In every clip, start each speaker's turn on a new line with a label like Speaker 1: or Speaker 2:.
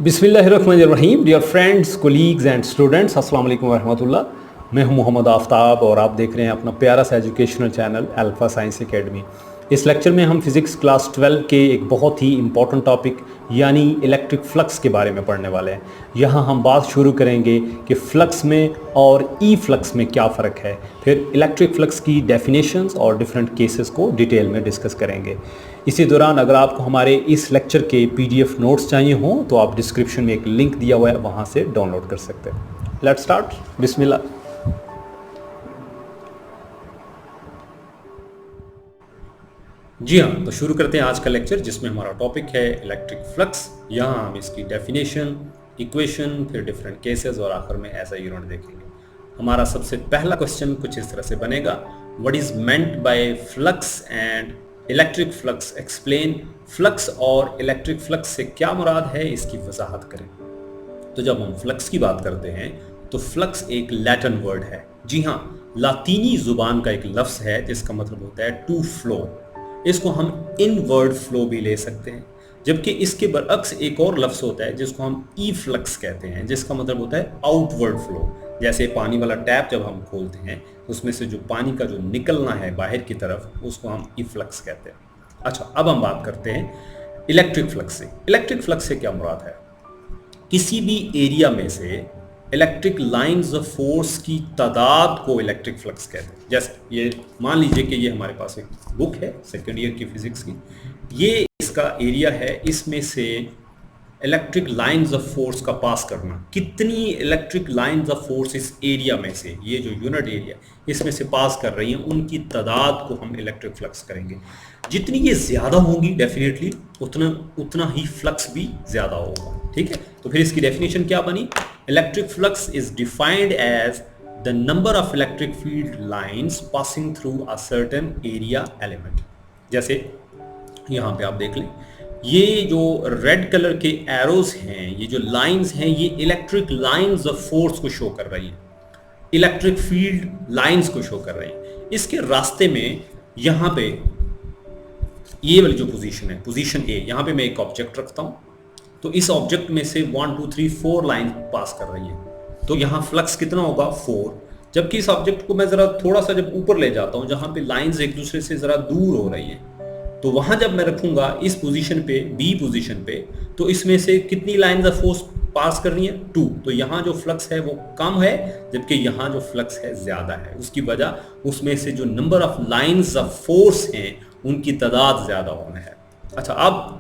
Speaker 1: बिस्मिल्लाहिर्रहमानिर्रहीम। Dear friends, colleagues and students, अस्सलाम वालेकुम वरहमतुल्लाह। मैं हूं मोहम्मद आफ्ताब और आप देख रहे हैं अपना प्यारा सा educational channel alpha science academy. इस लेक्चर में हम फिज़िक्स क्लास 12 के एक बहुत ही इम्पॉर्टेंट टॉपिक यानी इलेक्ट्रिक फ्लक्स के बारे में पढ़ने वाले हैं। यहाँ हम बात शुरू करेंगे कि फ़्लक्स में और ई फ्लक्स में क्या फ़र्क है, फिर इलेक्ट्रिक फ्लक्स की डेफिनेशंस और डिफरेंट केसेस को डिटेल में डिस्कस करेंगे। इसी दौरान अगर आपको हमारे इस लेक्चर के पीडीएफ नोट्स चाहिए हों तो आप डिस्क्रिप्शन में एक लिंक दिया हुआ है, वहाँ से डाउनलोड कर सकते हैं। Let's start. बिस्मिल्लाह। जी हाँ, तो शुरू करते हैं आज का लेक्चर, जिसमें हमारा टॉपिक है इलेक्ट्रिक फ्लक्स। यहाँ हम इसकी डेफिनेशन, इक्वेशन, फिर डिफरेंट केसेस और आखिर में ऐसा यूनिट देखेंगे। हमारा सबसे पहला क्वेश्चन कुछ इस तरह से बनेगा, what is meant by flux and electric flux, explain. Flux और इलेक्ट्रिक फ्लक्स से क्या मुराद है, इसकी वजाहत करें। तो जब हम फ्लक्स की बात करते हैं तो फ्लक्स एक लैटिन वर्ड है। जी हाँ, लातीनी जुबान का एक लफ्ज़ है जिसका मतलब होता है टू फ्लो। इसको हम इनवर्ड फ्लो भी ले सकते हैं, जबकि इसके बरअक्स एक और लफ्ज़ होता है जिसको हम ई फ्लक्स कहते हैं, जिसका मतलब होता है आउटवर्ड फ्लो। जैसे पानी वाला टैप जब हम खोलते हैं उसमें से जो पानी का जो निकलना है बाहर की तरफ, उसको हम ई फ्लक्स कहते हैं। अच्छा, अब हम बात करते हैं इलेक्ट्रिक फ्लक्स से। इलेक्ट्रिक फ्लक्स से क्या मुराद है? किसी भी एरिया में से इलेक्ट्रिक लाइंस ऑफ फोर्स की तादाद को इलेक्ट्रिक फ्लक्स कहते हैं। जैसे ये मान लीजिए कि ये हमारे पास एक बुक है सेकेंड ईयर की फिजिक्स की, ये इसका एरिया है, इसमें से इलेक्ट्रिक लाइंस ऑफ फोर्स का पास करना, कितनी इलेक्ट्रिक लाइंस ऑफ फोर्स इस एरिया में से, ये जो यूनिट एरिया इसमें से पास कर रही हैं, उनकी तादाद को हम इलेक्ट्रिक फ्लक्स करेंगे। जितनी ये ज़्यादा होंगी डेफिनेटली उतना ही फ्लक्स भी ज़्यादा होगा। ठीक है, तो फिर इसकी डेफिनेशन क्या बनी? Electric flux is defined as the number of electric field lines passing through a certain area element. जैसे यहाँ पे आप देख लें, ये जो रेड कलर के एरोज हैं, ये जो लाइंस हैं, ये इलेक्ट्रिक लाइंस ऑफ फोर्स को शो कर रही हैं, इलेक्ट्रिक फील्ड लाइंस को शो कर रही हैं। इसके रास्ते में यहाँ पे ये वाली जो पोजीशन है, पोजीशन ए, यहाँ पे मैं एक ऑब्जेक्ट रखता हूँ, तो इस ऑब्जेक्ट में से 1 2 3 4 लाइन पास कर रही है, तो यहाँ फ्लक्स कितना होगा? 4। जबकि इस ऑब्जेक्ट को मैं ज़रा थोड़ा सा जब ऊपर ले जाता हूँ, जहाँ पे लाइंस एक दूसरे से ज़रा दूर हो रही हैं, तो वहाँ जब मैं रखूँगा इस पोजीशन पे, बी पोजीशन पे, तो इसमें से कितनी लाइंस ऑफ फोर्स पास कर रही है? 2। तो यहाँ जो फ्लक्स है वो कम है, जबकि यहाँ जो फ्लक्स है ज़्यादा है। उसकी वजह उसमें से जो number of lines of force हैं उनकी तादाद ज़्यादा होना है। अच्छा, अब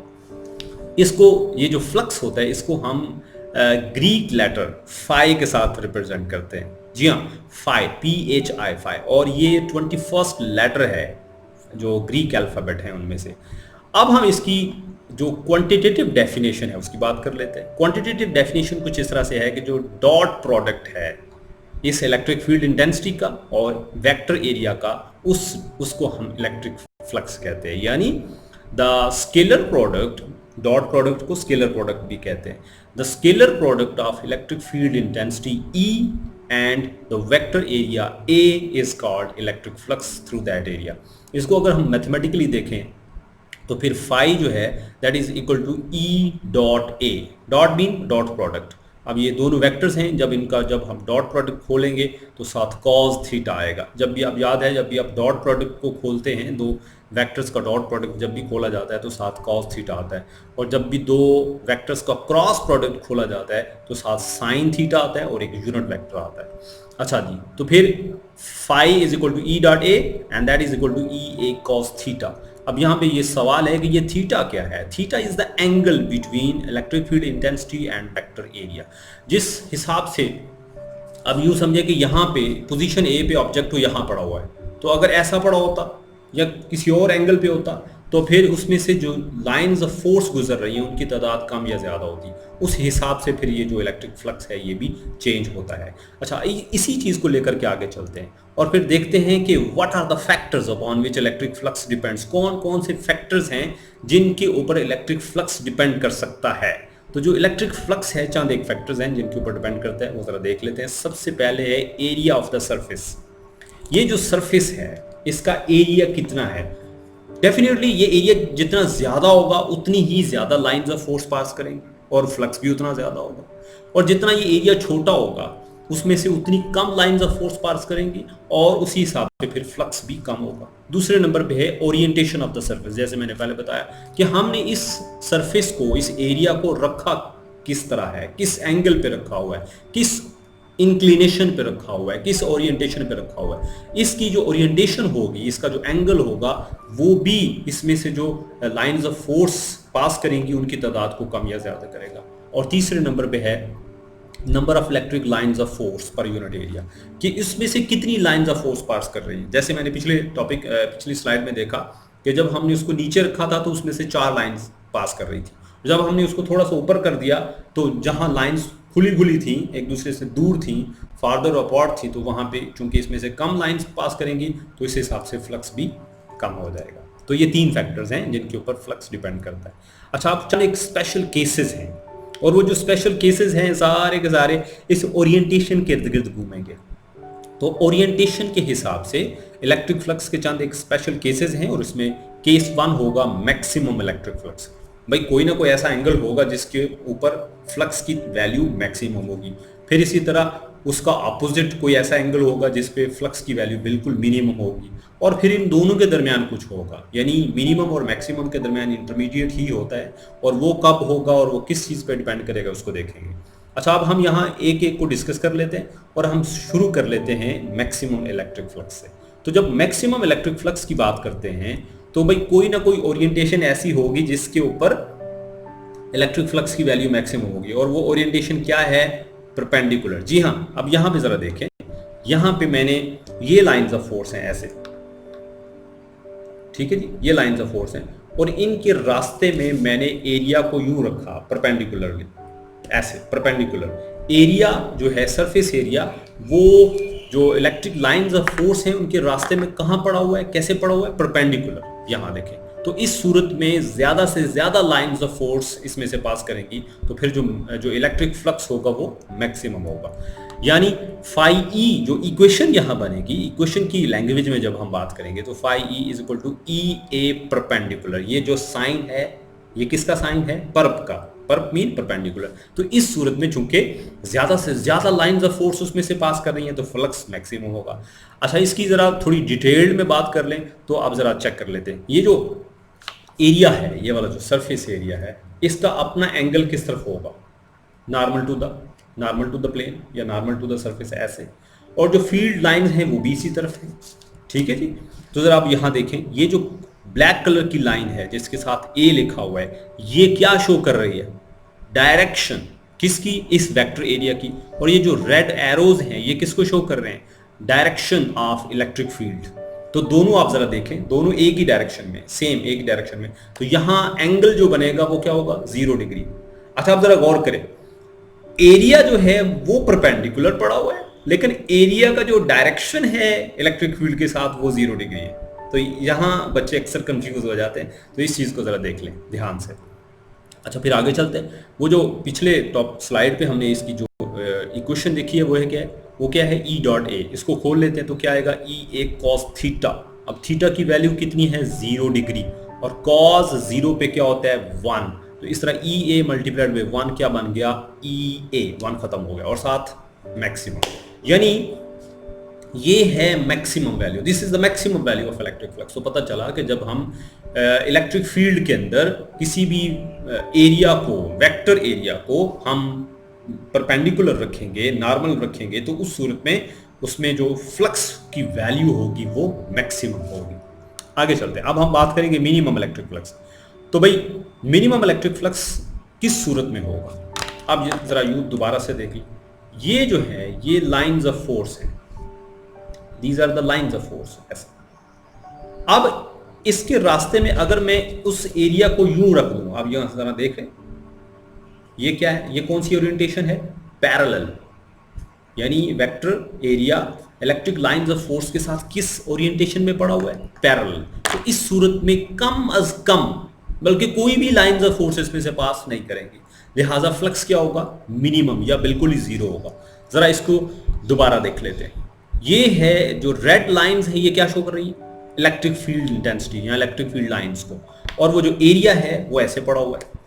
Speaker 1: इसको, ये जो फ्लक्स होता है, इसको हम ग्रीक लेटर फाई के साथ रिप्रेजेंट करते हैं। जी हाँ, फाई, PHI, फाई, और ये 21st लेटर है जो ग्रीक अल्फ़ाबेट है उनमें से। अब हम इसकी जो क्वांटिटेटिव डेफिनेशन है उसकी बात कर लेते हैं। क्वांटिटेटिव डेफिनेशन कुछ इस तरह से है कि जो डॉट प्रोडक्ट है इस इलेक्ट्रिक फील्ड इंटेंसिटी का और वेक्टर एरिया का, उसको हम इलेक्ट्रिक फ्लक्स कहते हैं। यानी the scalar product, dot product को स्केलर प्रोडक्ट भी कहते हैं, the scalar product of electric field intensity E and the vector area A is called electric flux through that area. इसको अगर हम मैथमेटिकली देखें तो फिर फाई जो है that is equal to E dot A, dot mean dot product. अब ये दोनों वेक्टर्स हैं, जब हम डॉट प्रोडक्ट खोलेंगे तो साथ कॉस थीटा आएगा। जब भी आप याद है, जब भी आप डॉट प्रोडक्ट को खोलते हैं, दो वेक्टर्स का डॉट प्रोडक्ट जब भी खोला जाता है तो साथ कॉस थीटा आता है, और जब भी दो वेक्टर्स का क्रॉस प्रोडक्ट खोला जाता है तो साथ साइन थीटा आता है और एक यूनिट वेक्टर आता है। अच्छा जी, तो फिर phi is equal to E dot A and that is equal to E A cos theta. अब यहाँ पे ये सवाल है कि ये थीटा क्या है? Theta is the angle between electric field intensity and vector area. जिस हिसाब से, अब यूँ समझे कि यहाँ पे पोजीशन ए पे ऑब्जेक्ट यहाँ पड़ा हुआ है, तो अगर ऐसा पड़ा होता या किसी और एंगल पे होता तो फिर उसमें से जो लाइंस ऑफ फोर्स गुजर रही हैं उनकी तादाद कम या ज़्यादा होती। उस हिसाब से फिर ये जो इलेक्ट्रिक फ्लक्स है ये भी चेंज होता है। अच्छा, इसी चीज़ को लेकर के आगे चलते हैं और फिर देखते हैं कि what are the factors upon which electric flux depends. कौन कौन से फैक्टर्स हैं जिनके ऊपर इलेक्ट्रिक फ्लक्स डिपेंड कर सकता है। तो जो इलेक्ट्रिक फ्लक्स है, चंद एक फैक्टर्स हैं जिनके ऊपर डिपेंड करता है, वो ज़रा देख लेते हैं। सबसे पहले है एरिया ऑफ द सरफेस। ये जो सरफेस है इसका एरिया कितना है? डेफिनेटली ये एरिया जितना ज़्यादा होगा उतनी ही ज़्यादा लाइंस ऑफ फोर्स पास करेंगे। और फ्लक्स भी उतना ज्यादा होगा। और जितना ये एरिया छोटा होगा उसमें से उतनी कम लाइंस ऑफ फोर्स पास करेंगी और उसी हिसाब से फिर फ्लक्स भी कम होगा। दूसरे नंबर पे है ओरिएंटेशन ऑफ द सरफेस। जैसे मैंने पहले बताया कि हमने इस सरफेस को, इस एरिया को रखा किस तरह है, किस एंगल पे रखा हुआ है, किस इंक्लिनेशन पे रखा हुआ है, किस ओरिएंटेशन पे रखा हुआ है। इसकी जो ओरिएंटेशन होगी, इसका जो एंगल होगा, वो भी इसमें से जो लाइंस ऑफ फोर्स पास करेंगी उनकी तादाद को कम या ज्यादा करेगा। और तीसरे नंबर पे है number of electric lines of force per unit area, कि इसमें से कितनी लाइंस ऑफ फोर्स पास कर रही है। जैसे मैंने पिछली स्लाइड में देखा कि जब हमने उसको नीचे रखा था तो उसमें से 4 लाइंस पास कर रही थी। जब हमने उसको थोड़ा सा ऊपर कर दिया तो जहां लाइंस खुली थी, एक दूसरे से दूर थी, फार्दर अपॉर्ड थी, तो वहां पे चूंकि इसमें से कम लाइंस पास करेंगी तो इस हिसाब से फ्लक्स भी कम हो जाएगा। तो ये 3 फैक्टर्स हैं जिनके ऊपर फ्लक्स डिपेंड करता है। अच्छा, अब चल एक स्पेशल केसेस हैं, और वो जो स्पेशल केसेस हैं सारे के सारे इस ओरिएंटेशन के इर्द गिर्द घूमेंगे। तो ओरिएंटेशन के हिसाब से इलेक्ट्रिक फ्लक्स के चंद एक स्पेशल केसेस हैं, और इसमें केस 1 होगा मैक्सिमम इलेक्ट्रिक फ्लक्स। भाई कोई ना कोई ऐसा एंगल होगा जिसके ऊपर फ्लक्स की वैल्यू मैक्सिमम होगी। फिर इसी तरह उसका अपोजिट कोई ऐसा एंगल होगा जिस पे फ्लक्स की वैल्यू बिल्कुल मिनिमम होगी, और फिर इन दोनों के दरमियान कुछ होगा, यानी मिनिमम और मैक्सिमम के दरमियान इंटरमीडिएट ही होता है, और वो कब होगा और वो किस चीज़ पे डिपेंड करेगा उसको देखेंगे। अच्छा, अब हम यहाँ एक एक को डिस्कस कर लेते हैं, और हम शुरू कर लेते हैं मैक्सिमम इलेक्ट्रिक फ्लक्स से। तो जब मैक्सिमम इलेक्ट्रिक फ्लक्स की बात करते हैं तो भाई कोई ना कोई ओरिएंटेशन ऐसी होगी जिसके ऊपर इलेक्ट्रिक फ्लक्स की वैल्यू मैक्सिमम होगी, और वो ओरिएंटेशन क्या है? परपेंडिकुलर। जी हाँ, अब यहां पे जरा देखें, यहां पे मैंने ये लाइंस ऑफ फोर्स हैं ऐसे, ठीक है जी, ये लाइंस ऑफ फोर्स हैं, और इनके रास्ते में मैंने एरिया को यूं रखा परपेंडिकुलरली, ऐसे परपेंडिकुलर। एरिया जो है, सरफेस एरिया, वो जो इलेक्ट्रिक लाइंस ऑफ फोर्स हैं उनके रास्ते में कहां पड़ा हुआ है, कैसे पड़ा हुआ है? परपेंडिकुलर। यहां देखें, तो इस सूरत में ज्यादा से ज्यादा लाइंस ऑफ फोर्स इसमें से पास करेंगी, तो फिर जो इलेक्ट्रिक फ्लक्स होगा वो मैक्सिमम होगा। यानी फाई ई जो इक्वेशन यहां बनेगी, इक्वेशन की लैंग्वेज में जब हम बात करेंगे तो phi E is equal to E A perpendicular. ये जो साइन है, ये किसका साइन है? परप का। परप मीन परपेंडिकुलर। तो इस सूरत में चूंकि ज्यादा से ज्यादा लाइंस ऑफ फोर्स उसमें से पास कर रही हैं तो फ्लक्स मैक्सिमम होगा। अच्छा, इसकी जरा थोड़ी डिटेल्ड में बात कर लें तो आप जरा चेक कर लेते हैं। ये जो एरिया है, ये वाला जो सरफेस एरिया है, इसका अपना एंगल किस तरफ होगा? नॉर्मल टू द प्लेन या नॉर्मल टू द सरफेस, ऐसे। और जो फील्ड लाइंस हैं वो भी इसी तरफ है, ठीक है जी। तो जरा आप यहां देखें, ये जो ब्लैक कलर की लाइन है जिसके साथ ए लिखा हुआ है, ये क्या शो कर रही है? डायरेक्शन किसकी? इस वेक्टर एरिया की। और ये जो रेड एरोज हैं ये किसको शो कर रहे हैं? Direction of electric field. तो दोनों आप जरा देखें, दोनों एक ही डायरेक्शन में, सेम एक ही डायरेक्शन में, तो यहां एंगल जो बनेगा वो क्या होगा? 0 डिग्री। अच्छा, आप जरा गौर करें, एरिया जो है वो परपेंडिकुलर पड़ा हुआ है, लेकिन एरिया का जो डायरेक्शन है इलेक्ट्रिक फील्ड के साथ वो 0 डिग्री है। तो यहां बच्चे अक्सर कंफ्यूज हो जाते हैं, तो इस चीज को जरा देख लें ध्यान से। अच्छा, फिर आगे चलते हैं। वो जो पिछले टॉप स्लाइड पे हमने इसकी जो इक्वेशन देखी है वो है क्या है? वो क्या है? ई डॉट ए। इसको खोल लेते हैं तो क्या आएगा? ई ए कॉस थीटा। अब थीटा की वैल्यू कितनी है? 0 डिग्री, और कॉस 0 पे क्या होता है? 1। तो इस तरह ई ए मल्टीप्लाइड बाय 1 क्या बन गया? ई ए। 1 खत्म हो गया, और साथ मैक्सिमम, यानी ये है maximum value. This is the maximum value of electric flux. तो पता चला कि जब हम इलेक्ट्रिक फील्ड के अंदर किसी भी एरिया को, वेक्टर एरिया को हम परपेंडिकुलर रखेंगे, नॉर्मल रखेंगे, तो उस सूरत में उसमें जो फ्लक्स की वैल्यू होगी वो मैक्सिमम होगी। आगे चलते हैं, अब हम बात करेंगे मिनिमम इलेक्ट्रिक फ्लक्स। तो भाई मिनिमम इलेक्ट्रिक फ्लक्स किस सूरत में होगा? अब ये जरा यूं दोबारा से देख लीजिए, ये जो है ये लाइंस ऑफ फोर्स है, these are the lines of force. ऐसा, अब इसके रास्ते में अगर मैं उस एरिया को यूं रख दूं, अब यहां जरा देख लें, ये क्या है? ये कौन सी ओरिएंटेशन है? पैरेलल। यानी vector area electric lines of force के साथ किस ओरिएंटेशन में पड़ा हुआ है? पैरेलल। तो इस सूरत में कम अज कम, बल्कि कोई भी लाइंस ऑफ फोर्स इसमें से पास नहीं करेंगे, लिहाजा फ्लक्स क्या होगा? मिनिमम या बिल्कुल ही 0 होगा। जरा इसको दोबारा देख लेते हैं। ये है जो रेड लाइंस है, ये क्या शो कर रही है? इलेक्ट्रिक फील्ड इंटेंसिटी या इलेक्ट्रिक फील्ड लाइंस को, और वो जो एरिया है वो ऐसे पड़ा हुआ है।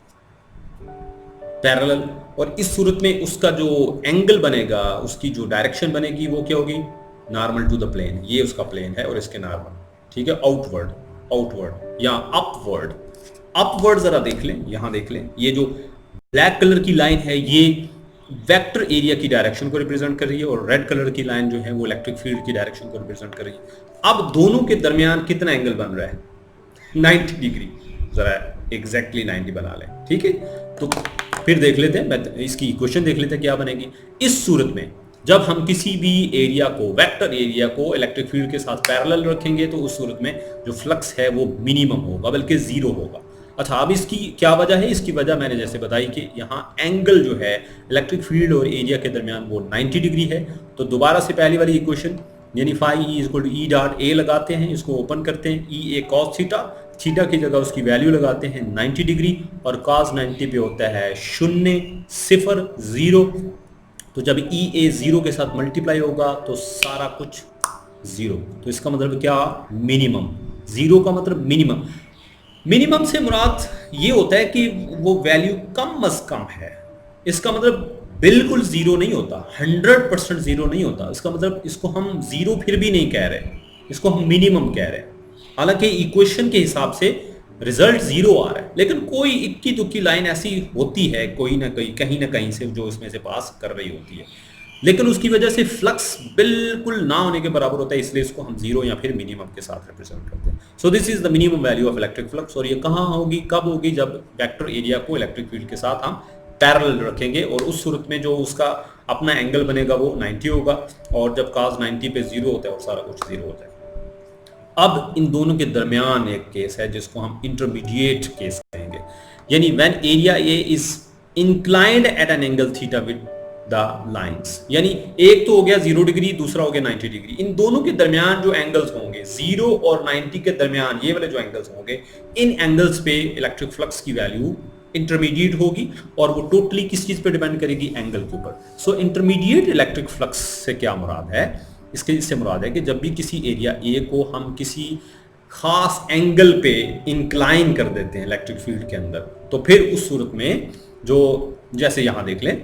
Speaker 1: पैरेलल, और इस सूरत में उसका जो एंगल बनेगा, उसकी जो डायरेक्शन बनेगी वो क्या होगी, नॉर्मल टू द प्लेन। ये उसका प्लेन है और इसके नॉर्मल, ठीक है, आउटवर्ड, आउटवर्ड या अपवर्ड। अपवर्ड जरा देख लें, यहां देख लें, ये जो ब्लैक कलर की लाइन है ये वेक्टर एरिया की डायरेक्शन को रिप्रेजेंट कर रही है, और रेड कलर की लाइन जो है वो इलेक्ट्रिक फील्ड की डायरेक्शन को रिप्रेजेंट कर रही है। अब दोनों के दरमियान कितना एंगल बन रहा है, 90 डिग्री। जरा एग्जैक्टली 90 बना लें, ठीक है। तो फिर देख लेते हैं, इसकी इक्वेशन देख लेते हैं क्या बनेगी। इस सूरत में जब हम किसी भी एरिया को, वेक्टर एरिया को इलेक्ट्रिक फील्ड के साथ पैरेलल रखेंगे तो उस सूरत में जो फ्लक्स है वो मिनिमम होगा, बल्कि जीरो होगा। अच्छा, अब इसकी क्या वजह है? इसकी वजह मैंने जैसे बताई कि यहाँ एंगल जो है इलेक्ट्रिक फील्ड और एरिया के दरमियान वो 90 डिग्री है। तो दोबारा से पहली वाली इक्वेशन यानी phi E equal to E dot A लगाते हैं, इसको ओपन करते हैं, E A cos theta, theta की जगह उसकी वैल्यू लगाते हैं 90 डिग्री, और कॉस 90 पे होता है 0, 0, 0। तो जब ई ए 0 के साथ मल्टीप्लाई होगा तो सारा कुछ 0। तो इसका मतलब क्या, मिनिमम। 0 का मतलब मिनिमम। मिनिमम से मुराद ये होता है कि वो वैल्यू कम अज कम है। इसका मतलब बिल्कुल जीरो नहीं होता, 100% जीरो नहीं होता। इसका मतलब इसको हम जीरो फिर भी नहीं कह रहे, इसको हम मिनिमम कह रहे हैं। हालांकि इक्वेशन के हिसाब से रिजल्ट जीरो आ रहा है, लेकिन कोई इक्की दुक्की लाइन ऐसी होती है कोई ना कोई, कहीं ना कहीं से जो इसमें से पास कर रही होती है, लेकिन उसकी वजह से फ्लक्स बिल्कुल ना होने के बराबर होता है, इसलिए इसको हम जीरो या फिर मिनिमम के साथ रिप्रेजेंट करते हैं। So this is the minimum value of electric flux. और ये कहाँ होगी, कब होगी, जब वेक्टर एरिया को इलेक्ट्रिक फील्ड के साथ हम पैरेलल रखेंगे, और उस सूरत में जो उसका अपना एंगल बनेगा वो 90 होगा, और जब cos 90 पे जीरो होता है और सारा कुछ जीरो होता है। अब इन दोनों के दरमियान एक केस है जिसको हम इंटरमीडिएट केस कहेंगे, यानी when area A is inclined at an angle theta with the lines. यानी एक तो हो गया 0 डिग्री, दूसरा हो गया 90 डिग्री। इन दोनों के दरमियान जो एंगल्स होंगे 0 और 90 के दरमियान, ये वाले जो एंगल्स होंगे, इन एंगल्स पे इलेक्ट्रिक फ्लक्स की वैल्यू इंटरमीडिएट होगी, और वो टोटली किस चीज पे डिपेंड करेगी, एंगल के ऊपर। सो इंटरमीडिएट इलेक्ट्रिक फ्लक्स से क्या मुराद है, इससे मुराद है कि जब भी किसी एरिया ए को हम किसी खास एंगल पे इंक्लाइन कर देते हैं इलेक्ट्रिक फील्ड के अंदर, तो फिर उस सूरत में जो, जैसे यहां देख लें,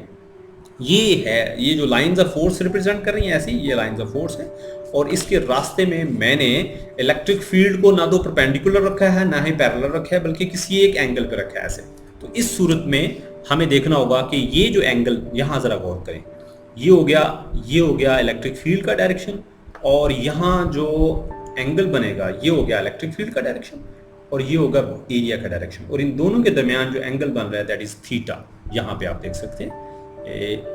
Speaker 1: ये है, ये जो लाइंस ऑफ फोर्स रिप्रेजेंट कर रही हैं ऐसी, ये लाइंस ऑफ फोर्स है, और इसके रास्ते में मैंने इलेक्ट्रिक फील्ड को ना तो परपेंडिकुलर रखा है ना ही पैरेलल रखा है, बल्कि किसी एक एंगल पे रखा है ऐसे। तो इस सूरत में हमें देखना होगा कि ये जो एंगल, यहां जरा गौर करें, ये हो गया इलेक्ट्रिक फील्ड का डायरेक्शन, और यहाँ जो एंगल बनेगा ये हो गया इलेक्ट्रिक फील्ड का डायरेक्शन, और ये होगा एरिया का डायरेक्शन, और इन दोनों के दरमियान जो एंगल बन रहा है दैट इज थीटा। यहाँ पे आप देख सकते हैं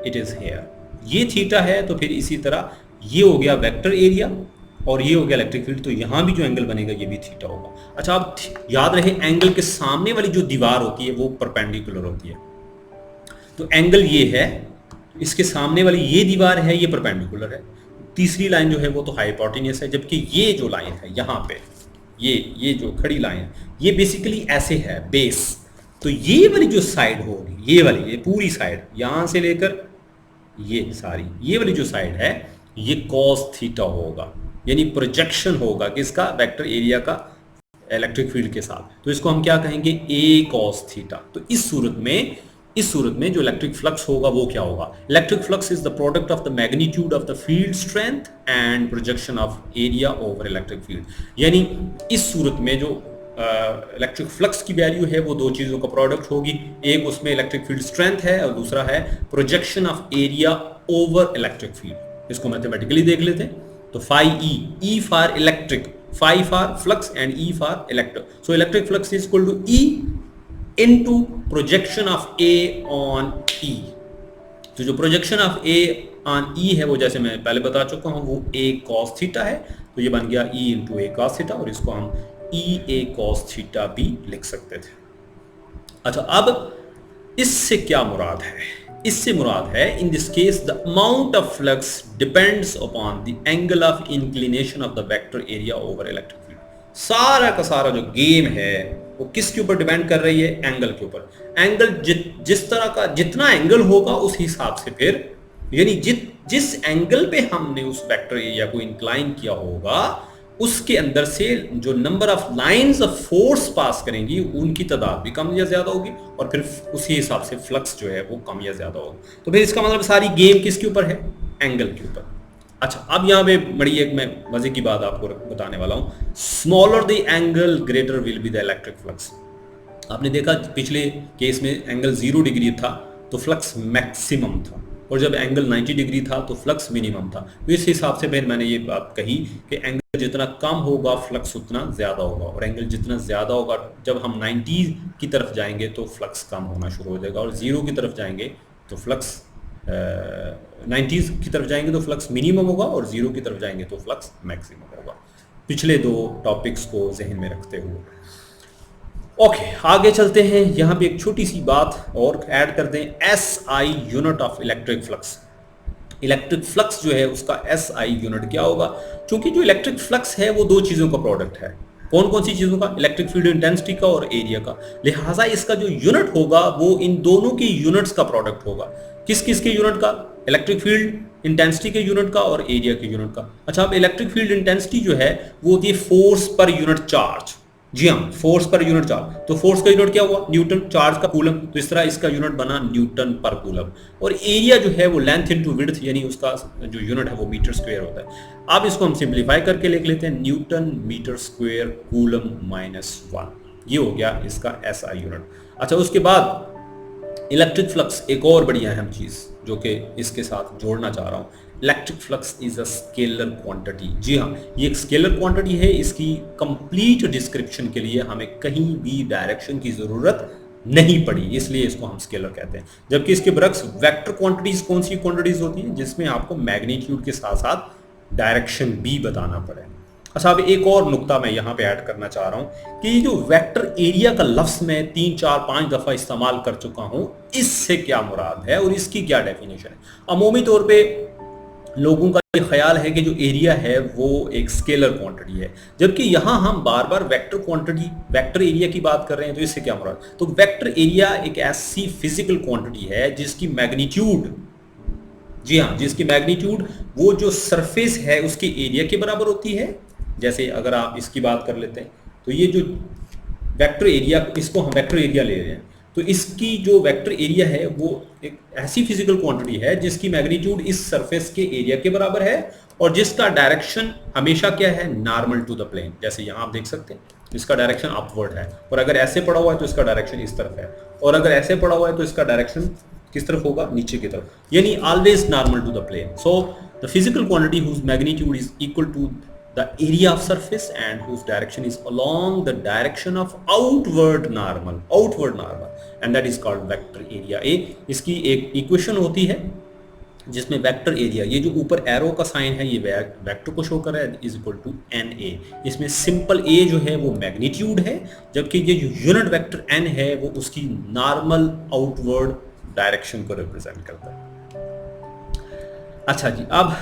Speaker 1: इट इज हेयर, ये थीटा है। तो फिर इसी तरह ये हो गया वेक्टर एरिया और ये हो गया इलेक्ट्रिक फील्ड, तो यहां भी जो एंगल बनेगा ये भी थीटा होगा। अच्छा, अब याद रहे एंगल के सामने वाली जो दीवार होती है वो परपेंडिकुलर होती है। तो एंगल ये है, इसके सामने वाली ये दीवार है, ये परपेंडिकुलर है। तीसरी लाइन जो है वो तो हाइपोटेन्यूस है, जबकि ये जो लाइन है यहाँ पे, ये जो खड़ी लाइन, ये बेसिकली ऐसे है बेस। तो ये वाली जो साइड होगी, ये वाली, ये पूरी साइड यहां से लेकर ये सारी, ये वाली जो साइड है ये कॉस थीटा होगा, यानी प्रोजेक्शन होगा किसका, वेक्टर एरिया का इलेक्ट्रिक फील्ड के साथ। तो इसको हम क्या कहेंगे, ए कॉस थीटा। तो इस सूरत में जो इलेक्ट्रिक फ्लक्स होगा वो क्या होगा, electric flux is the product of the magnitude of the field strength and projection of area over electric field. यानी इस सूरत में जो इलेक्ट्रिक फ्लक्स की वैल्यू है वो दो चीजों का प्रोडक्ट होगी, एक उसमें इलेक्ट्रिक फील्ड स्ट्रेंथ है और दूसरा है projection of area over electric field. इसको मैथमेटिकली देख लेते हैं। तो phi E for electric, phi for flux and E for electric. So electric flux is equal to E into projection of A on E. तो जो projection of A on E है वो जैसे मैं पहले बता चुका हूं वो ए कॉस थीटा है, तो ये बन गया ई इंटू ए कॉस थीटा, और इसको हम ई ए कॉस थीटा भी लिख सकते थे। अच्छा, अब इससे क्या मुराद है, इससे मुराद है in this case the amount of flux depends upon the angle of inclination of the vector area over electric field. सारा का सारा जो गेम है वो किसके ऊपर डिपेंड कर रही है, एंगल के ऊपर। एंगल जिस तरह का जितना एंगल होगा उस हिसाब से फिर, यानी जिस एंगल पे हमने उस वेक्टर एरिया को इंक्लाइन किया होगा उसके अंदर से जो number of lines of force pass करेंगी उनकी तादाद भी कम या ज्यादा होगी, और फिर उसी हिसाब से फ्लक्स जो है वो कम या ज्यादा होगा। तो फिर इसका मतलब सारी गेम किसके ऊपर है? एंगल के ऊपर। अच्छा, अब यहाँ पे बड़ी एक मैं मजे की बात आपको बताने वाला हूँ। Smaller the angle greater will be the electric flux. आपने देखा पिछले केस में एंगल 0 डिग्री था तो फ्लक्स मैक्सिमम था, और जब एंगल 90 डिग्री था तो फ्लक्स मिनिमम था। तो इस हिसाब से फिर मैंने ये बात कही कि एंगल जितना कम होगा फ्लक्स उतना ज़्यादा होगा, और एंगल जितना ज़्यादा होगा, जब हम 90 की तरफ जाएंगे तो फ्लक्स कम होना शुरू हो जाएगा, और 0 की तरफ जाएंगे तो फ्लक्स 90 की तरफ जाएंगे तो फ्लक्स मिनिमम होगा, और 0 की तरफ जाएंगे तो फ्लक्स मैक्सिमम होगा। पिछले दो टॉपिक्स को जहन में रखते हुए ओके, आगे चलते हैं। यहाँ पे एक छोटी सी बात और ऐड कर दें, SI unit of electric flux. Electric flux जो है उसका SI यूनिट क्या होगा? क्योंकि जो इलेक्ट्रिक फ्लक्स है वो दो चीज़ों का प्रोडक्ट है। कौन कौन सी चीज़ों का? इलेक्ट्रिक फील्ड इंटेंसिटी का और एरिया का। लिहाजा इसका जो यूनिट होगा वो इन दोनों की यूनिट्स का प्रोडक्ट होगा। किस किस के यूनिट का? इलेक्ट्रिक फील्ड इंटेंसिटी के यूनिट का और एरिया के यूनिट का। अच्छा, अब इलेक्ट्रिक फील्ड इंटेंसिटी जो है वो होती है फोर्स पर यूनिट चार्ज। जी हाँ, फोर्स पर यूनिट चार्ज। तो फोर्स का यूनिट क्या हुआ? न्यूटन। चार्ज का कूलम, तो इस तरह इसका यूनिट बना न्यूटन पर कूलम। और एरिया जो है वो लेंथ इनटू विड्थ, यानी उसका जो यूनिट है वो मीटर स्क्वायर होता है। अब इसको हम सिंप्लीफाई करके लिख लेते हैं, न्यूटन मीटर स्क्वायर कूलम -1। ये हो गया इसका SI यूनिट। अच्छा, उसके बाद इलेक्ट्रिक फ्लक्स, एक और बड़ी अहम चीज जो कि इसके साथ जोड़ना चाह रहा हूं, electric flux is a scalar quantity. जी हाँ, ये एक स्केलर क्वांटिटी है। इसकी कंप्लीट डिस्क्रिप्शन के लिए हमें कहीं भी डायरेक्शन की जरूरत नहीं पड़ी, इसलिए इसको हम स्केलर कहते हैं। जबकि इसके बरक्स वेक्टर क्वांटिटीज कौन सी क्वांटिटीज होती हैं? जिसमें आपको मैग्नीट्यूड के साथ साथ डायरेक्शन भी बताना पड़े। अच्छा, अब एक और नुक्ता मैं यहाँ पे ऐड करना चाह रहा हूँ कि जो वेक्टर एरिया का लफ्ज मैं 3, 4, 5 दफा इस्तेमाल कर चुका हूँ, इससे क्या मुराद है और इसकी क्या डेफिनेशन है। अमूमी तौर पे लोगों का ये ख्याल है कि जो एरिया है वो एक स्केलर क्वांटिटी है, जबकि यहाँ हम बार बार वेक्टर क्वांटिटी, वेक्टर एरिया की बात कर रहे हैं। तो इससे क्या मुराद? तो वेक्टर एरिया एक ऐसी फिजिकल क्वांटिटी है जिसकी मैग्नीट्यूड, जी हाँ, जिसकी मैग्नीट्यूड वो जो सरफेस है उसके एरिया के बराबर होती है। जैसे अगर आप इसकी बात कर लेते हैं तो ये जो वेक्टर एरिया, इसको हम वेक्टर एरिया ले रहे हैं, तो इसकी जो वेक्टर एरिया है वो एक ऐसी फिजिकल क्वांटिटी है जिसकी मैग्नीट्यूड इस सरफेस के एरिया के बराबर है, और जिसका डायरेक्शन हमेशा क्या है? Normal to the plane. जैसे यहाँ आप देख सकते हैं इसका डायरेक्शन अपवर्ड है, और अगर ऐसे पड़ा हुआ है तो इसका डायरेक्शन इस तरफ है, और अगर ऐसे पड़ा हुआ है तो इसका डायरेक्शन किस तरफ होगा? नीचे की तरफ, यानी always normal to the plane. So the physical quantity whose magnitude is equal to the area of surface and whose direction is along the direction of outward normal, and that is called vector area A। इसकी एक equation होती है जिसमें vector area, ये जो ऊपर arrow का sign है ये वेक्टर को शो कर रहा है, इज इक्वल टू NA। इसमें सिंपल A जो है वो मैग्नीट्यूड है, जबकि ये जो यूनिट वेक्टर N है वो उसकी नॉर्मल आउटवर्ड डायरेक्शन को रिप्रेजेंट करता है। अच्छा जी, अब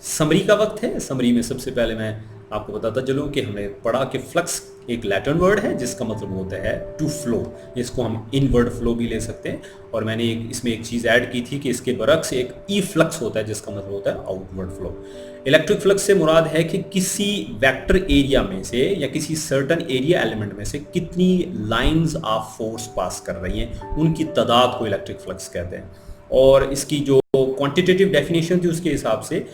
Speaker 1: समरी का वक्त है। समरी में सबसे पहले मैं आपको बताता चलूं कि हमने पढ़ा कि फ्लक्स एक लैटिन वर्ड है जिसका मतलब होता है टू फ्लो। इसको हम इनवर्ड फ्लो भी ले सकते हैं, और मैंने इसमें एक चीज़ ऐड की थी कि इसके बरक्स एक ई फ्लक्स होता है जिसका मतलब होता है आउटवर्ड फ्लो। इलेक्ट्रिक फ्लक्स से मुराद है कि किसी वेक्टर एरिया में से या किसी सर्टन एरिया एलिमेंट में से कितनी लाइंस ऑफ फोर्स पास कर रही हैं, उनकी तादाद को इलेक्ट्रिक फ्लक्स कहते हैं। और इसकी जो क्वांटिटेटिव डेफिनेशन थी उसके हिसाब से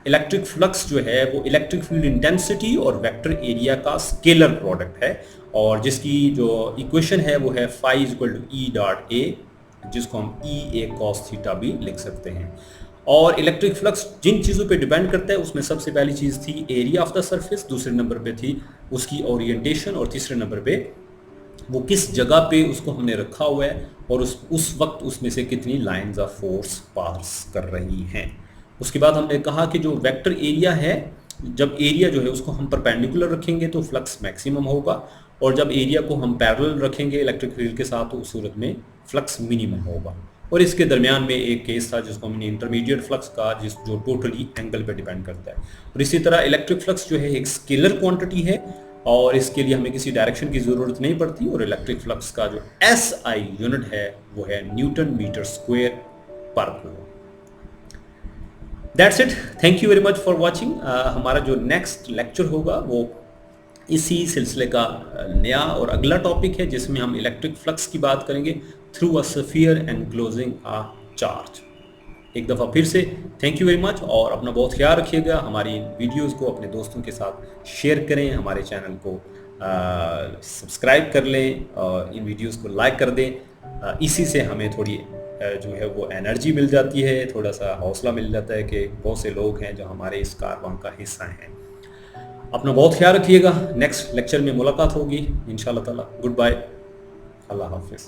Speaker 1: इलेक्ट्रिक फ्लक्स जो है वो इलेक्ट्रिक फील्ड इंटेंसिटी और वेक्टर एरिया का स्केलर प्रोडक्ट है, और जिसकी जो इक्वेशन है वो है phi = E.A, जिसको हम EA cos थीटा भी लिख सकते हैं। और इलेक्ट्रिक फ्लक्स जिन चीज़ों पे डिपेंड करता है उसमें सबसे पहली चीज़ थी एरिया ऑफ द सरफेस, दूसरे नंबर पे थी उसकी ओरिएंटेशन, और तीसरे नंबर पे वो किस जगह पे उसको हमने रखा हुआ है और उस वक्त उसमें से कितनी लाइंस ऑफ फोर्स पास कर रही हैं। उसके बाद हमने कहा कि जो वेक्टर एरिया है, जब एरिया जो है उसको हम परपेंडिकुलर रखेंगे तो फ्लक्स मैक्सिमम होगा, और जब एरिया को हम पैरेलल रखेंगे इलेक्ट्रिक फील्ड के साथ तो उस सूरत में फ्लक्स मिनिमम होगा। और इसके दरमियान में एक केस था जिसको हमने इंटरमीडिएट फ्लक्स कहा, जो टोटली एंगल पे डिपेंड करता है। और इसी तरह इलेक्ट्रिक फ्लक्स जो है एक स्केलर क्वांटिटी है, और इसके लिए हमें किसी डायरेक्शन की ज़रूरत नहीं पड़ती, और इलेक्ट्रिक फ्लक्स का जो SI यूनिट है वो है न्यूटन मीटर स्क्वायर पर coulomb. That's it, thank you very much for watching. हमारा जो नेक्स्ट लेक्चर होगा वो इसी सिलसिले का नया और अगला टॉपिक है, जिसमें हम इलेक्ट्रिक फ्लक्स की बात करेंगे through a sphere and closing a charge. एक दफ़ा फिर से थैंक यू वेरी मच, और अपना बहुत ख्याल रखिएगा। हमारी इन वीडियोज़ को अपने दोस्तों के साथ शेयर करें, हमारे चैनल को सब्सक्राइब कर लें और इन वीडियोज़ को लाइक कर दें। इसी से हमें थोड़ी जो है वो एनर्जी मिल जाती है, थोड़ा सा हौसला मिल जाता है कि बहुत से लोग हैं जो हमारे इस कारवां का हिस्सा हैं। अपना बहुत ख्याल रखिएगा। नेक्स्ट लेक्चर में मुलाकात होगी इंशाल्लाह ताला। गुड बाय, अल्लाह हाफिज़।